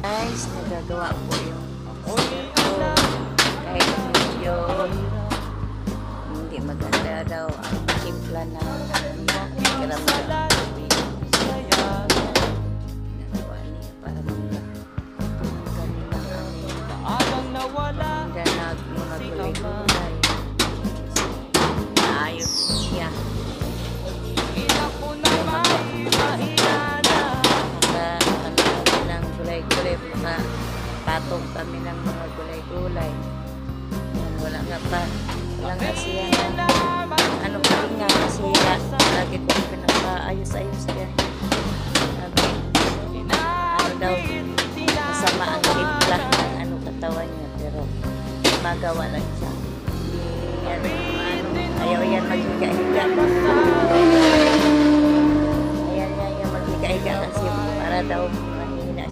Guys, nagagawa ko yung kahit medyo hindi maganda daw ang timpla na karamdaman. Nagawa niya para mga ganag mga gulay-gulay. Naayos siya. Patong kami ng mga gulay-gulay. Wala nga pa. Wala nga siya na ano pa rin nga kasi lagi ko pinapaayos-ayos yan. Sabi, ano daw, masama ang timpla ng ano katawan niya. Pero magawa lang siya. Yan, ayaw yan maghiga-higa. Ayan yan yung maghiga-higa kasi para daw